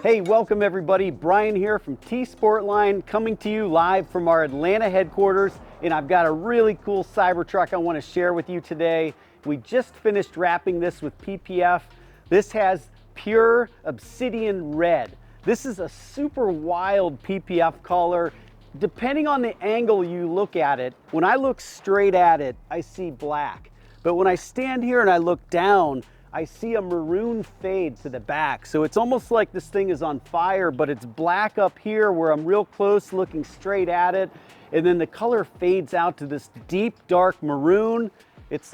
Hey, welcome everybody. Brian here from T-Sportline, coming to you live from our Atlanta headquarters. And I've got a really cool Cybertruck I want to share with you today. We just finished wrapping this with PPF. This has pure Obsidian red. This is a super wild PPF color. Depending on the angle you look at it, when I look straight at it, I see black. But when I stand here and I look down, I see a maroon fade to the back. So it's almost like this thing is on fire, but it's black up here where I'm real close looking straight at it. And then the color fades out to this deep, dark maroon. It's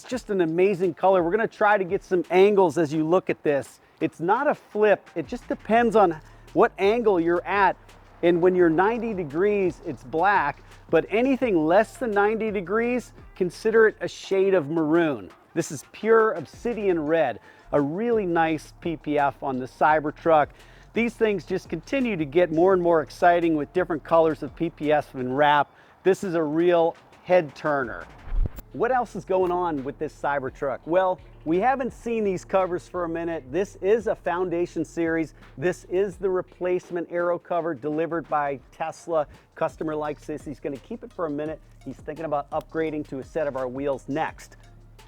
just an amazing color. We're gonna try to get some angles as you look at this. It's not a flip. It just depends on what angle you're at. And when you're 90 degrees, it's black, but anything less than 90 degrees, consider it a shade of maroon. This is pure Obsidian red, a really nice PPF on the Cybertruck. These things just continue to get more and more exciting with different colors of PPF and wrap. This is a real head turner. What else is going on with this Cybertruck? Well, we haven't seen these covers for a minute. This is a foundation series. This is the replacement aero cover delivered by Tesla. Customer likes this. He's gonna keep it for a minute. He's thinking about upgrading to a set of our wheels next.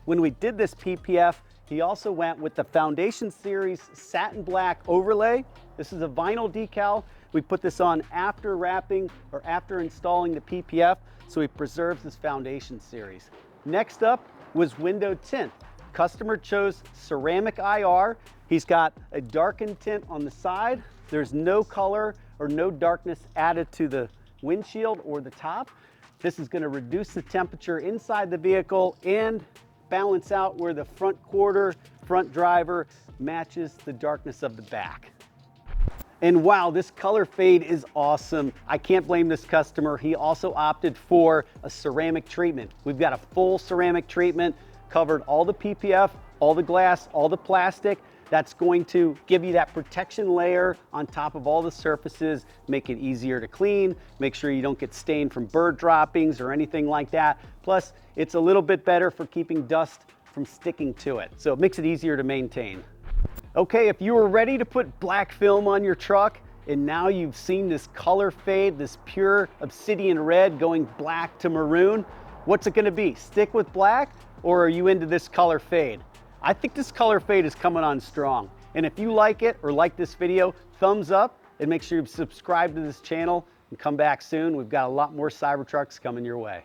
When we did this PPF, he also went with the Foundation Series satin black overlay. This is a vinyl decal. We put this on after wrapping or after installing the PPF, so he preserves this Foundation Series. Next up was window tint. Customer chose ceramic IR. He's got a darkened tint on the side. There's no color or no darkness added to the windshield or the top. This is going to reduce the temperature inside the vehicle and balance out where the front quarter, front driver matches the darkness of the back. And wow, this color fade is awesome. I can't blame this customer. He also opted for a ceramic treatment. We've got a full ceramic treatment, covered all the PPF, all the glass, all the plastic. That's going to give you that protection layer on top of all the surfaces, make it easier to clean, make sure you don't get stained from bird droppings or anything like that. Plus, it's a little bit better for keeping dust from sticking to it. So it makes it easier to maintain. Okay, if you were ready to put black film on your truck and now you've seen this color fade, this pure Obsidian red going black to maroon, what's it gonna be? Stick with black, or are you into this color fade? I think this color fade is coming on strong. And if you like it or like this video, thumbs up and make sure you subscribe to this channel and come back soon. We've got a lot more Cybertrucks coming your way.